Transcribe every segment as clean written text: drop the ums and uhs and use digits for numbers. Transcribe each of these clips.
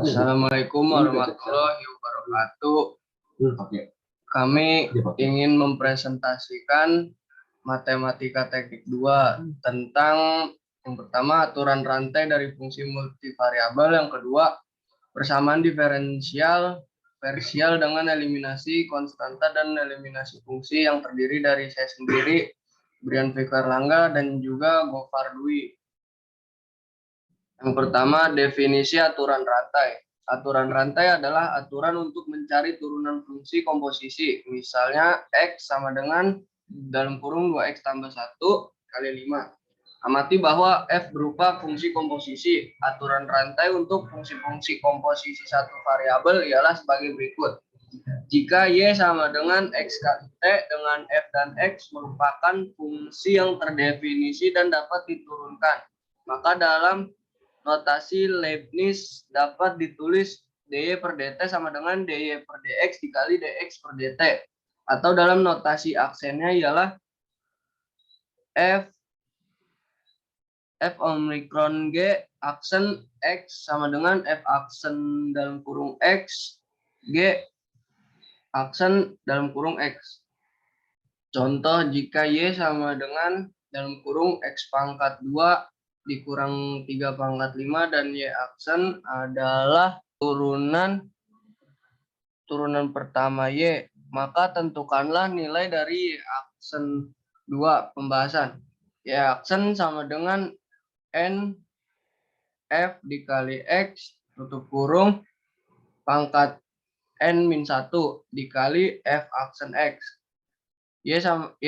Assalamualaikum warahmatullahi wabarakatuh. Kami ingin mempresentasikan matematika teknik 2 tentang yang pertama aturan rantai dari fungsi multivariabel, yang kedua persamaan diferensial dengan eliminasi konstanta dan eliminasi fungsi yang terdiri dari saya sendiri, Brian Fikar Langga, dan juga Gofar Dwi. Yang pertama, definisi aturan rantai. Aturan rantai adalah aturan untuk mencari turunan fungsi komposisi. Misalnya, X sama dengan dalam kurung 2X tambah 1 kali 5. Amati bahwa F berupa fungsi komposisi. Aturan rantai untuk fungsi-fungsi komposisi satu variabel ialah sebagai berikut. Jika Y sama dengan X kali T dengan F dan X merupakan fungsi yang terdefinisi dan dapat diturunkan, maka dalam notasi Leibniz dapat ditulis dy per dt sama dengan dy per dx dikali dx per dt. Atau dalam notasi aksennya ialah F omikron G aksen X sama dengan F aksen dalam kurung X G aksen dalam kurung X. Contoh, jika Y sama dengan dalam kurung X pangkat 2 dikurang 3 pangkat 5 dan Y aksen adalah turunan pertama Y, maka tentukanlah nilai dari Y aksen 2 pembahasan. Y aksen sama dengan N F dikali X tutup kurung pangkat N-1 dikali F aksen X. Y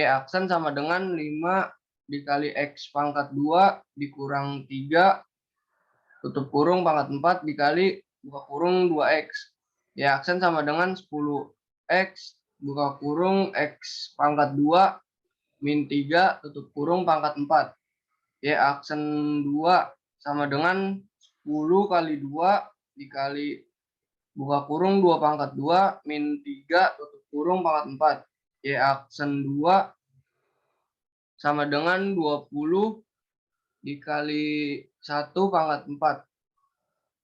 aksen sama dengan 5 dikali X pangkat 2 dikurang 3 tutup kurung pangkat 4 dikali buka kurung 2X. Y aksen sama dengan 10X buka kurung X pangkat 2 min 3 tutup kurung pangkat 4. Y aksen 2 sama dengan 10 kali 2 dikali buka kurung 2 pangkat 2 min 3 tutup kurung pangkat 4. Y aksen 2 sama dengan 20 dikali 1 pangkat 4.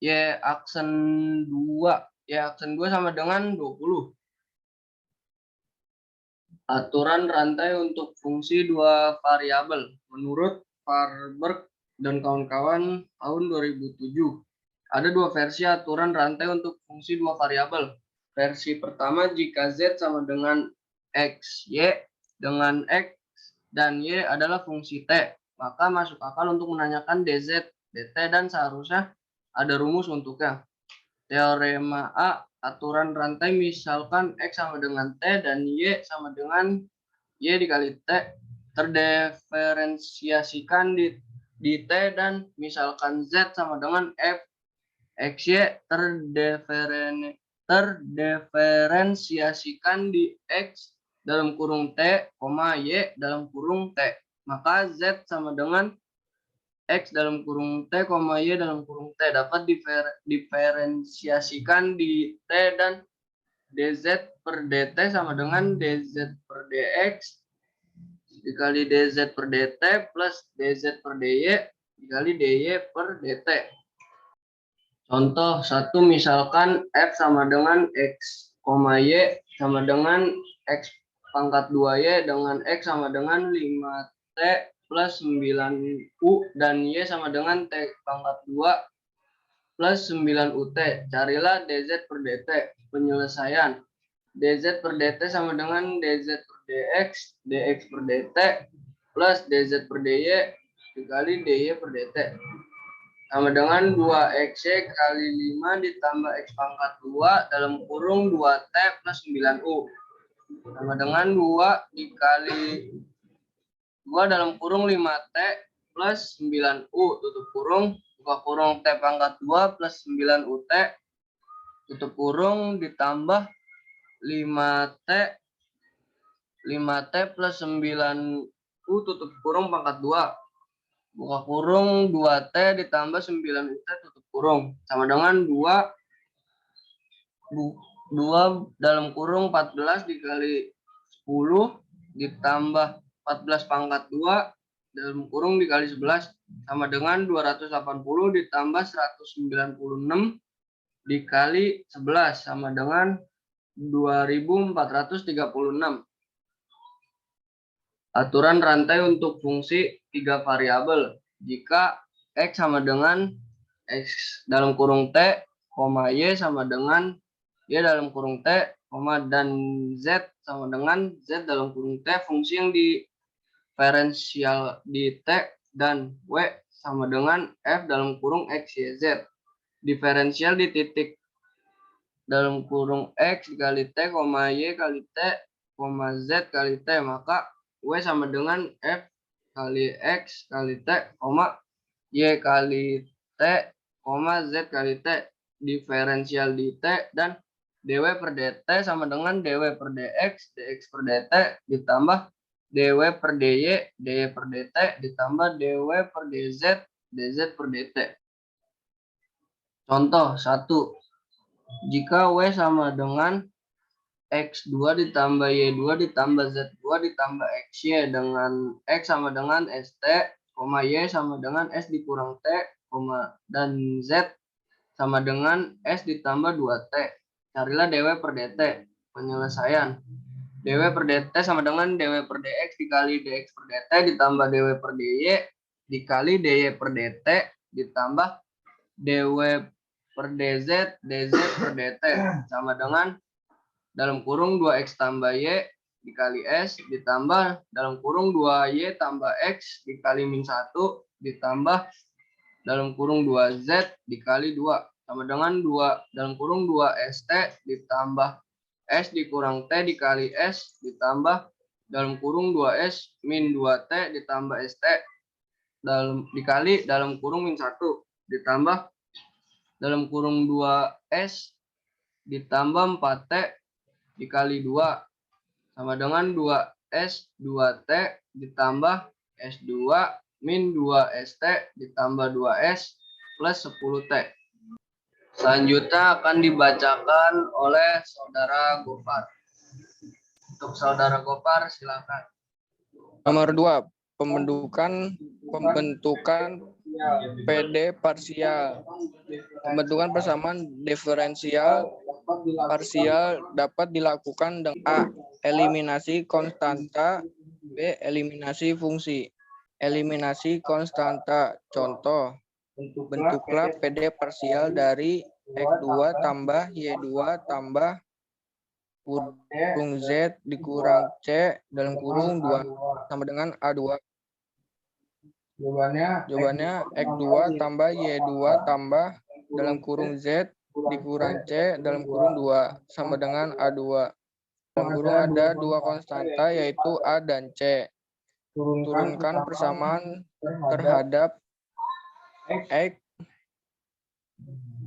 Y aksen 2 sama dengan 20. Aturan rantai untuk fungsi dua variabel menurut Farberg dan kawan-kawan tahun 2007. Ada dua versi aturan rantai untuk fungsi dua variabel. Versi pertama, jika Z sama dengan X, Y dengan X dan Y adalah fungsi T, maka masuk akal untuk menanyakan DZ, DT, dan seharusnya ada rumus untuknya. Teorema A, aturan rantai misalkan X sama dengan T dan Y sama dengan Y dikali T terdiferensiasikan di T, dan misalkan Z sama dengan F XY terdiferensiasikan di X dalam kurung T, Y dalam kurung T. Maka Z sama dengan X dalam kurung T, Y dalam kurung T dapat diferensiasikan di T, dan dz per dt sama dengan dz per dx dikali dz per dt plus dz per dy dikali dy per dt. Contoh 1, misalkan F sama dengan X, Y sama dengan X pangkat 2Y dengan X sama dengan 5T plus 9U dan Y sama dengan T pangkat 2 plus 9UT. Carilah DZ per DT. Penyelesaian. DZ per DT sama dengan DZ per DX, DX per DT plus DZ per DY dikali DY per DT. Sama dengan 2XY kali 5 ditambah X pangkat 2 dalam kurung 2T plus 9U. Sama dengan 2 dikali 2 dalam kurung 5T plus 9U tutup kurung buka kurung T pangkat 2 plus 9UT tutup kurung ditambah 5T plus 9U tutup kurung pangkat 2 buka kurung 2T ditambah 9UT tutup kurung sama dengan 2 dalam kurung 14 dikali 10 ditambah 14 pangkat 2 dalam kurung dikali 11 sama dengan 280 ditambah 196 dikali 11 sama dengan 2436. Aturan rantai untuk fungsi 3 variabel. Jika X sama dengan X dalam kurung T, Y sama dengan Y dalam kurung T, dan Z sama dengan Z dalam kurung T, fungsi yang diferensial di T, dan W sama dengan F dalam kurung X, Y, Z. Diferensial di titik dalam kurung X dikali T, Y kali T, Z kali T, maka W sama dengan F kali X kali T, Y kali T, Z kali T. Diferensial di T, dan dW per dt sama dengan dW per dx, dx per dt ditambah dW per dy, dy per dt ditambah dW per dz, dz per dt. Contoh 1. Jika W sama dengan X2 ditambah Y2 ditambah Z2 ditambah XY dengan X sama dengan ST, Y sama dengan S dikurang T, dan Z sama dengan S ditambah 2T. Carilah dW per dt. Penyelesaian. dW per dt sama dengan dW per dx dikali dx per dt ditambah dW per dy dikali dy per dt ditambah dW per dz, dz per dt sama dengan dalam kurung 2x tambah y dikali s ditambah dalam kurung 2y tambah x dikali min 1 ditambah dalam kurung 2z dikali 2 sama dengan 2 dalam kurung 2st ditambah s dikurang t dikali s ditambah dalam kurung 2s min 2t ditambah st dikali dalam kurung min 1 ditambah dalam kurung 2s ditambah 4t dikali 2 sama dengan 2s 2t ditambah s2 min 2st ditambah 2s plus 10t. Selanjutnya akan dibacakan oleh Saudara Gopar. Untuk Saudara Gopar, silakan. Nomor 2, pembentukan PD parsial. Pembentukan persamaan diferensial parsial dapat dilakukan dengan A. Eliminasi konstanta, B. Eliminasi fungsi. Eliminasi konstanta. Contoh, bentuklah PD parsial dari X2 tambah Y2 tambah kurung Z dikurang C dalam kurung 2 sama dengan A2. Jawabannya X2 tambah Y2 tambah dalam kurung Z dikurang C dalam kurung 2 sama dengan A2. Dalam kurung ada dua konstanta yaitu A dan C. Turunkan persamaan terhadap X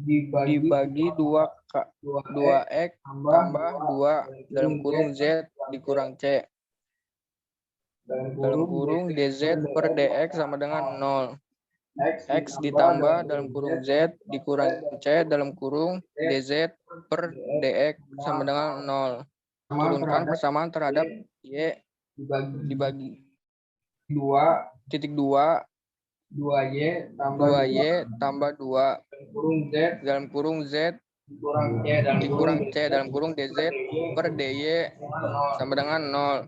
dibagi 2X tambah 2 dalam kurung Z dikurang C. Dalam kurung dz per dx sama dengan 0. X ditambah dalam kurung Z dikurang C dalam kurung dz per dx sama dengan 0. Turunkan persamaan terhadap Y dibagi 2 2Y tambah 2 dalam kurung Z dikurang C dalam kurung dz per dy sama dengan 0.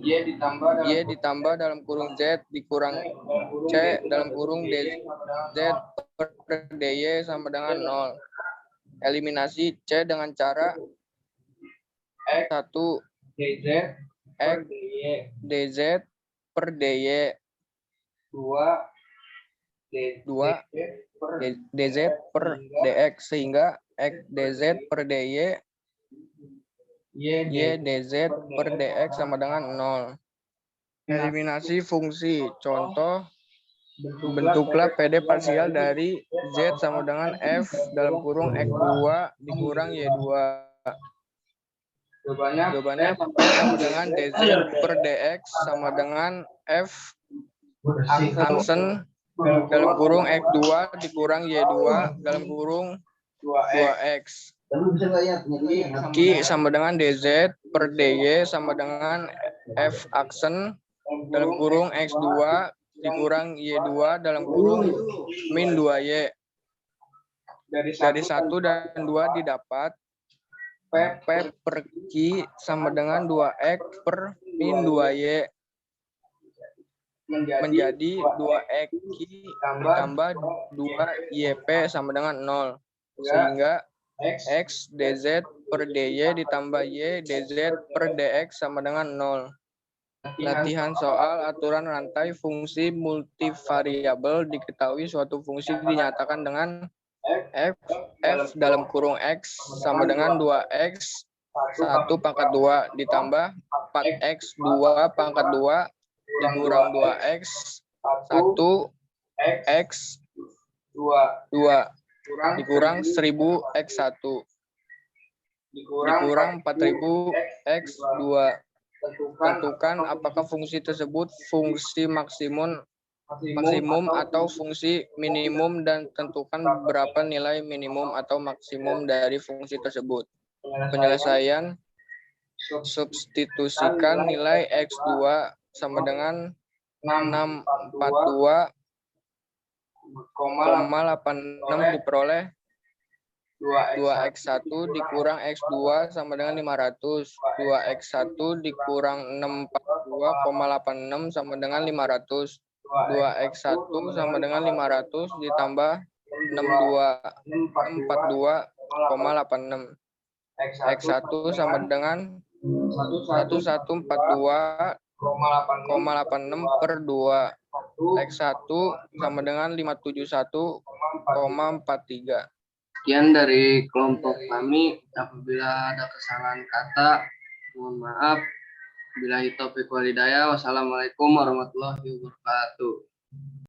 Y ditambah dalam kurung Z dikurang C dalam kurung dz per dy sama dengan 0. Eliminasi C dengan cara 1 X dz per dy 2 dz per dx sehingga X dz per dy Y dz per dx sama dengan 0. Eliminasi fungsi. Contoh, bentuklah PD parsial dari Z sama dengan F dalam kurung X2 dikurang Y2. Jawabannya P sama dengan dz per dx sama dengan F aksen dalam kurung X2 dikurang Y2 dalam kurung 2X. Q sama dengan dz per dy sama dengan F aksen dalam kurung X2 dikurang Y2 dalam kurung min 2Y. Dari 1 dan 2 didapat P per Q sama dengan 2X per min 2Y menjadi 2XQ ditambah 2YP sama dengan 0. Sehingga X dz per dy ditambah Y dz per dx sama dengan 0. Latihan soal aturan rantai fungsi multivariabel. Diketahui suatu fungsi dinyatakan dengan f dalam kurung x sama dengan 2x 1 pangkat 2 ditambah 4x 2 pangkat 2 dikurang 2x 1 x 2 dikurang 1000 x 1 dikurang 4000 x 2. Tentukan apakah fungsi tersebut fungsi maksimum atau fungsi minimum dan tentukan berapa nilai minimum atau maksimum dari fungsi tersebut. Penyelesaian: substitusikan nilai x2 sama dengan 642,86 diperoleh 2x1 dikurang x2 sama dengan 500. 2x1 dikurang 642,86 sama dengan 500. 2x1 sama dengan 500 ditambah 642,86. X1 sama dengan 1142,86 per 2. X1 sama dengan 571,43. Sekian dari kelompok kami. Apabila ada kesalahan kata, mohon maaf. Billahi taufiq wal hidayah. Wassalamualaikum warahmatullahi wabarakatuh.